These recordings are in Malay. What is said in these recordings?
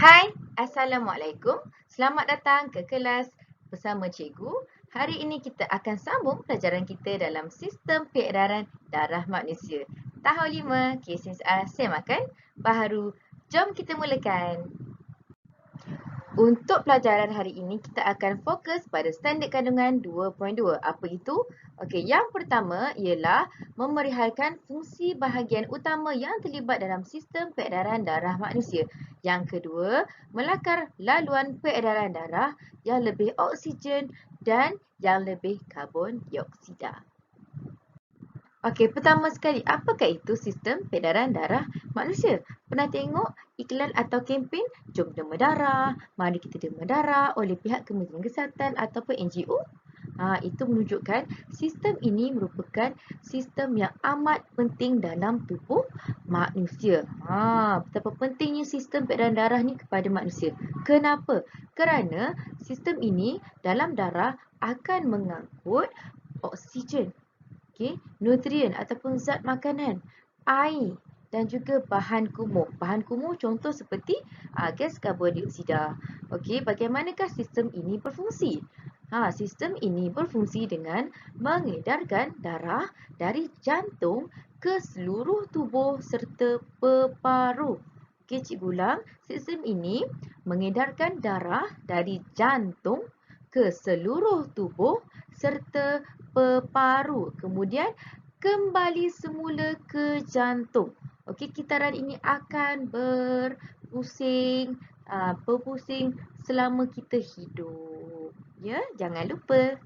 Hai, Assalamualaikum. Selamat datang ke kelas bersama cikgu. Hari ini kita akan sambung pelajaran kita dalam sistem peredaran darah manusia. Tahun 5, kesis A semakan baharu. Jom kita mulakan. Untuk pelajaran hari ini, kita akan fokus pada standard kandungan 2.2. Apa itu? Okey, yang pertama ialah memerihalkan fungsi bahagian utama yang terlibat dalam sistem peredaran darah manusia. Yang kedua, melakar laluan peredaran darah yang lebih oksigen dan yang lebih karbon dioksida. Okey, pertama sekali, apakah itu sistem peredaran darah manusia? Pernah tengok iklan atau kempen jom derma darah, mari kita derma darah oleh pihak Kementerian Kesihatan ataupun NGO? Itu menunjukkan sistem ini merupakan sistem yang amat penting dalam tubuh manusia. Betapa pentingnya sistem peredaran darah ni kepada manusia. Kenapa? Kerana sistem ini dalam darah akan mengangkut oksigen, nutrien ataupun zat makanan, air dan juga bahan kumuh. Bahan kumuh contoh seperti gas karbon dioksida. Bagaimanakah sistem ini berfungsi? Sistem ini berfungsi dengan mengedarkan darah dari jantung ke seluruh tubuh serta peparu. Cikgu ulang, sistem ini mengedarkan darah dari jantung ke seluruh tubuh serta peparu. Kemudian kembali semula ke jantung. Kitaran ini akan berpusing selama kita hidup. Ya, jangan lupa.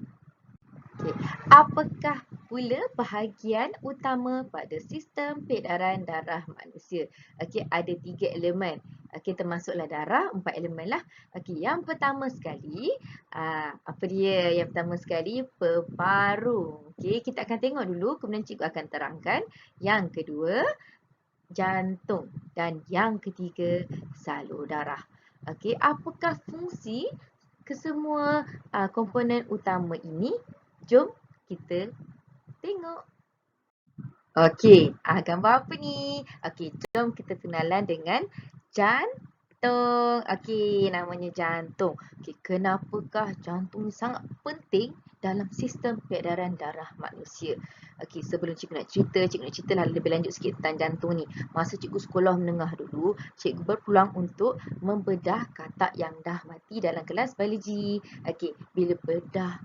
Apakah pula bahagian utama pada sistem peredaran darah manusia? Ada 3 elemen. Termasuklah darah, 4 elemen lah. Yang pertama sekali, apa dia? Yang pertama sekali, peparu. Kita akan tengok dulu, kemudian cikgu akan terangkan. Yang kedua, jantung. Dan yang ketiga, salur darah. Apakah fungsi kesemua komponen utama ini? Jom kita tengok. Gambar apa ni? Jom kita kenalan dengan jantung. Namanya jantung. Kenapakah jantung sangat penting dalam sistem peredaran darah manusia? Sebelum cikgu nak cerita lah lebih lanjut sikit tentang jantung ni. Masa cikgu sekolah menengah dulu, cikgu berpeluang untuk membedah katak yang dah mati dalam kelas biologi. Bila bedah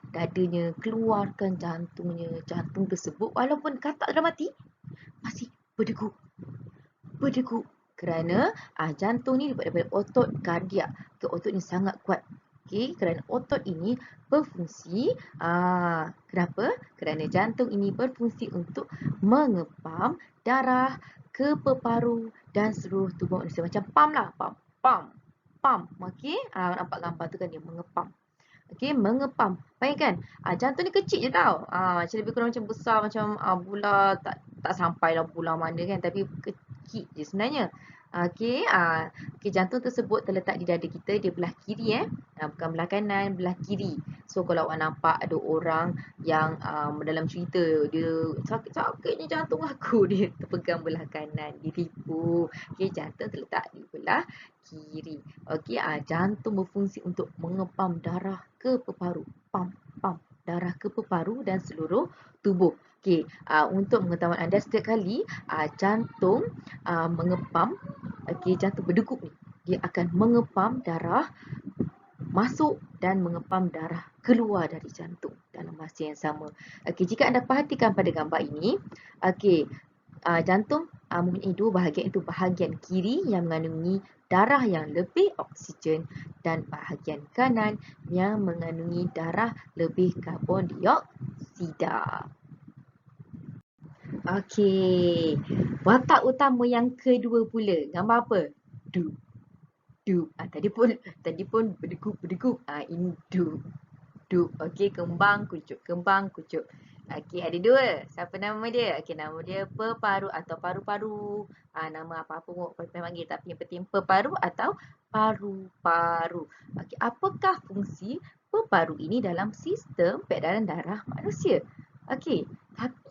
dadanya, keluarkan jantungnya. Jantung tersebut walaupun katak dah mati, masih berdegup. Kerana jantung ni daripada otot kardiak. Otot ni sangat kuat. Kerana otot ini berfungsi, kenapa? Kerana jantung ini berfungsi untuk mengepam darah ke peparu dan seluruh tubuh manusia. Macam pam lah. Pam. Nampak gambar tu kan dia mengepam. Mengepam. Bayangkan, jantung ni kecil je tau. Macam lebih kurang macam besar macam bola, tak sampai lah bola mana kan, tapi kecil je sebenarnya. Jantung tersebut terletak di dada kita, dia belah kiri bukan belah kanan, belah kiri. So kalau awak nampak ada orang yang dalam cerita dia sakit-sakitnya jantung aku, dia terpegang belah kanan, dia tipu. Jantung terletak di belah kiri. Jantung berfungsi untuk mengepam darah ke peparu. Pam. Darah ke peparu dan seluruh tubuh. Untuk pengetahuan anda, setiap kali jantung mengepam, jantung berdegup ni, dia akan mengepam darah masuk dan mengepam darah keluar dari jantung dalam masa yang sama. Jika anda perhatikan pada gambar ini, jantung mempunyai dua bahagian, itu bahagian kiri yang mengandungi darah yang lebih oksigen dan bahagian kanan yang mengandungi darah lebih karbon dioksida. Watak utama yang kedua pula, gambar apa? Dup. Tadi pun berdegup. Ini dup. Kembang kucuk. Ada dua. Siapa nama dia? Nama dia peparu atau paru-paru. Nama apa-apa pun panggil, tapi yang penting peparu atau paru-paru. Apakah fungsi peparu ini dalam sistem peredaran darah manusia? Tapi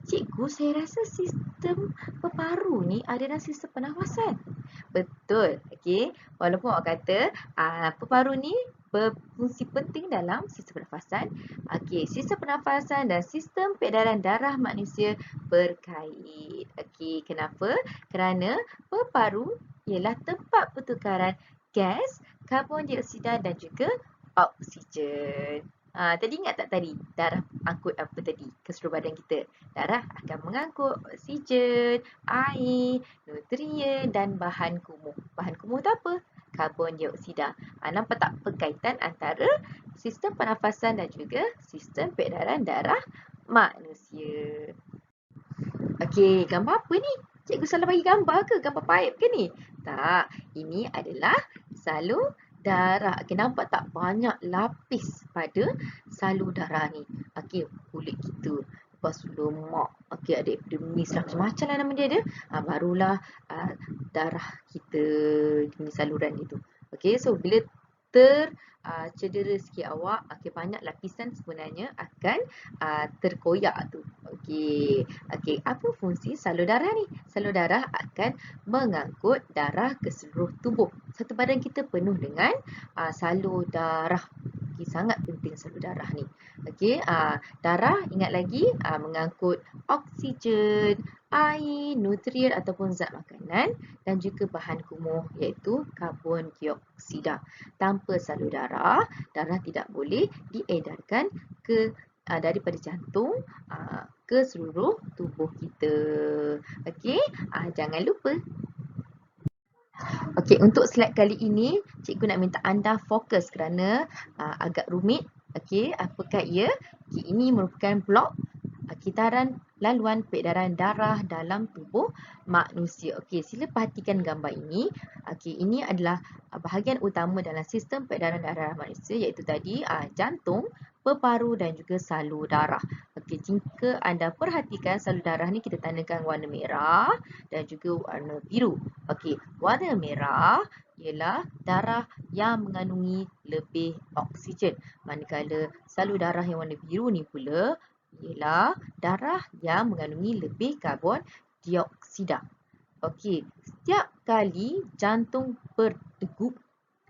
Cikgu, saya rasa sistem peparu ni ada dalam sistem pernafasan. Betul. Okey. Walaupun awak kata peparu ni berfungsi penting dalam sistem pernafasan. Okey, sistem pernafasan dan sistem peredaran darah manusia berkait. Okey, kenapa? Kerana peparu ialah tempat pertukaran gas, karbon dioksida dan juga oksigen. Tadi ingat tak tadi darah angkut apa tadi ke seluruh badan kita? Darah akan mengangkut oksigen, air, nutrien dan bahan kumuh. Bahan kumuh tu apa? Karbon dioksida. Nampak tak perkaitan antara sistem pernafasan dan juga sistem peredaran darah manusia? Okey, gambar apa ni? Cikgu salah bagi gambar ke? Gambar paip ke ni? Tak, ini adalah salur darah. Okey, nampak tak banyak lapis pada salur darah ni? Okey, kulit kita. Lepas tu lemak. Okey, ada epidermis lah. Macam-macam lah nama dia ada. Barulah darah kita ni saluran itu. Okey, so bila cedera sikit awak, banyak lapisan sebenarnya akan terkoyak tu. Okey, apa fungsi salur darah ni? Salur darah akan mengangkut darah ke seluruh tubuh. Satu badan kita penuh dengan salur darah. Okey, sangat penting salur darah ni. Okey, darah ingat lagi mengangkut oksigen, air, nutrien ataupun zat makanan dan juga bahan kumuh iaitu karbon dioksida. Tanpa salur darah, darah tidak boleh diedarkan ke daripada jantung ke seluruh tubuh kita. Okey, jangan lupa. Okey, untuk slide kali ini, cikgu nak minta anda fokus kerana agak rumit. Okey, apakah ia? Okey, ini merupakan blok kitaran laluan peredaran darah dalam tubuh manusia. Okey, sila perhatikan gambar ini. Okey, ini adalah bahagian utama dalam sistem peredaran darah manusia iaitu tadi jantung, peparu dan juga salur darah. Okey, jika anda perhatikan salur darah ni kita tandakan warna merah dan juga warna biru. Okey, warna merah ialah darah yang mengandungi lebih oksigen. Manakala salur darah yang warna biru ni pula ialah darah yang mengandungi lebih karbon dioksida. Okey, setiap kali jantung berdegup,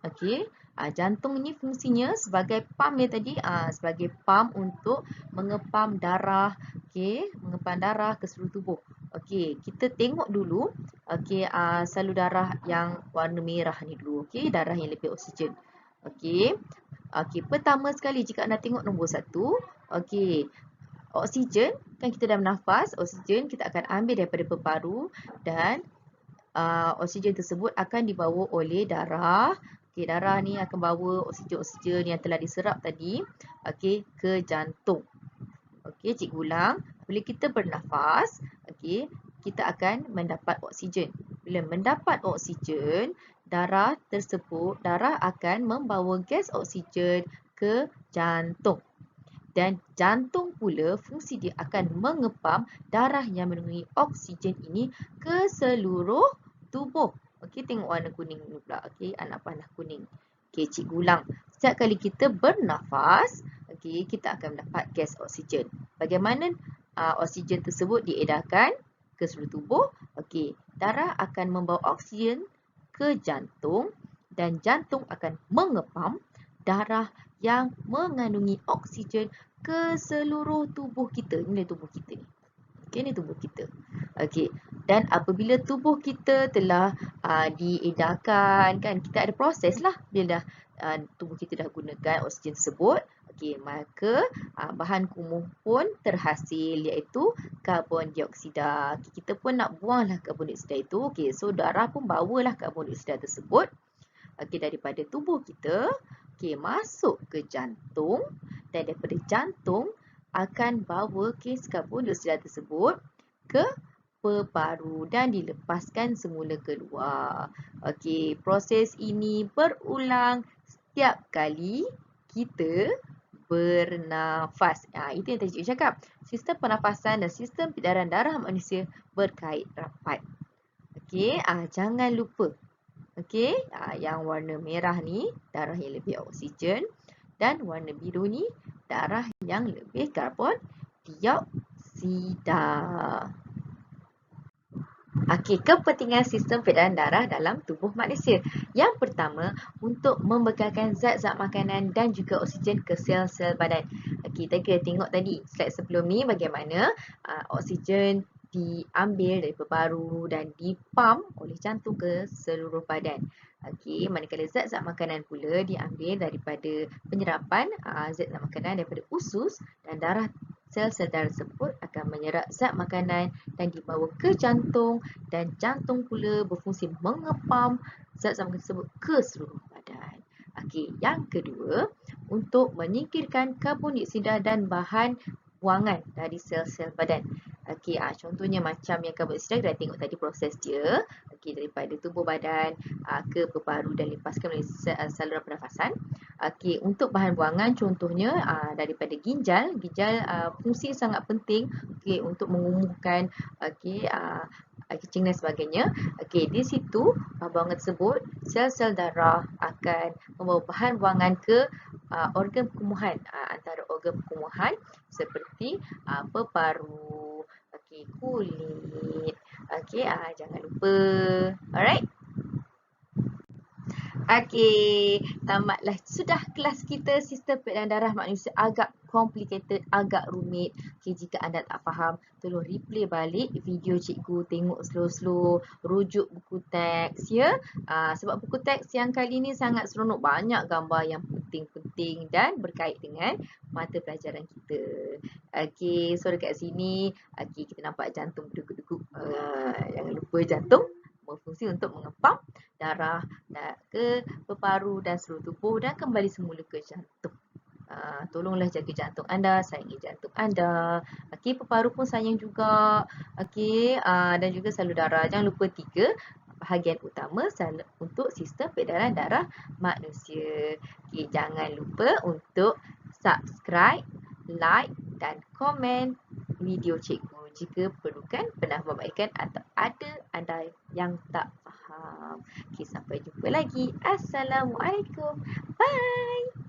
okey, jantung ni fungsinya sebagai pam ya tadi, sebagai pam untuk mengepam darah, okey, mengepam darah ke seluruh tubuh. Okey, kita tengok dulu, okey, salur darah yang warna merah ni dulu, okey, darah yang lebih oksigen. Okey. Okey, pertama sekali jika anda tengok nombor 1, okey, oksigen, kan kita dah bernafas, oksigen kita akan ambil daripada peparu dan oksigen tersebut akan dibawa oleh darah. Okey, darah ni akan bawa oksigen-oksigen yang telah diserap tadi ke jantung. Okey, cikgu ulang. Bila kita bernafas, okey, kita akan mendapat oksigen. Bila mendapat oksigen, darah akan membawa gas oksigen ke jantung. Dan jantung pula fungsi dia akan mengepam darah yang mengandungi oksigen ini ke seluruh tubuh. Okey, tengok warna kuning ni pula. Okey, anak panah kuning. Okey, cikgu ulang. Setiap kali kita bernafas, okey, kita akan mendapat gas oksigen. Bagaimana oksigen tersebut diedarkan ke seluruh tubuh? Okey, darah akan membawa oksigen ke jantung dan jantung akan mengepam darah yang mengandungi oksigen ke seluruh tubuh kita. Ini tubuh kita ni. Okey, ini tubuh kita. Okey, dan apabila tubuh kita telah diedarkan, kan kita ada proses lah bila dah tubuh kita dah gunakan oksigen tersebut. Okey, maka bahan kumuh pun terhasil iaitu karbon dioksida. Okay, kita pun nak buanglah karbon dioksida itu. Okey, so darah pun bawalah karbon dioksida tersebut daripada tubuh kita masuk ke jantung dan daripada jantung akan bawa karbon dioksida tersebut ke peparu dan dilepaskan semula keluar. Okey, proses ini berulang setiap kali kita bernafas. Itu yang tadi cikgu cakap. Sistem pernafasan dan sistem peredaran darah manusia berkait rapat. Okey, jangan lupa. Okey, yang warna merah ni darah yang lebih oksigen dan warna biru ni darah yang lebih karbon dioksida. oksida. Okey, kepentingan sistem peredaran darah dalam tubuh manusia. Yang pertama, untuk membekalkan zat-zat makanan dan juga oksigen ke sel-sel badan. Okey, kita kena tengok tadi slide sebelum ni bagaimana oksigen diambil dari peparu dan dipam oleh jantung ke seluruh badan. Okey, manakala zat-zat makanan pula diambil daripada penyerapan zat-zat makanan daripada usus dan darah. Sel-sel darah tersebut akan menyerap zat makanan dan dibawa ke jantung dan jantung pula berfungsi mengepam zat-zat makanan tersebut ke seluruh badan. Okey, yang kedua, untuk menyingkirkan karbon dioksida dan bahan buangan dari sel-sel badan. Okey, contohnya macam yang karbon dioksida kita tengok tadi proses dia. Okey, daripada tubuh badan ke peparu dan lepaskan melalui saluran pernafasan. Okey, untuk bahan buangan contohnya daripada ginjal. Ginjal fungsi sangat penting okey untuk mengumumkan okey kencing dan sebagainya. Okey, di situ buangan tersebut sel-sel darah akan membawa bahan buangan ke organ perkumuhan, antara organ perkumuhan seperti peparu, okey, kulit. Okey, jangan lupa. Alright. Okey, tamatlah sudah kelas kita sistem peredaran darah manusia agak complicated, agak rumit. Okay, jika anda tak faham, tolong replay balik video cikgu, tengok slow-slow, rujuk buku teks ya. Sebab buku teks yang kali ni sangat seronok, banyak gambar yang penting-penting dan berkait dengan mata pelajaran kita. Okey, so dekat sini kita nampak jantung berdegup-degup. Jangan lupa jantung berfungsi untuk mengepam darah ke peparu dan seluruh tubuh dan kembali semula ke jantung. Tolonglah jaga jantung anda, sayangi jantung anda. Okey, peparu pun sayang juga. Okey, dan juga salur darah. Jangan lupa 3 bahagian utama untuk sistem peredaran darah manusia. Okey, jangan lupa untuk subscribe, like dan komen video cikgu jika perlukan penambahbaikan atau ada anda yang tak faham. Okey, sampai jumpa lagi. Assalamualaikum. Bye.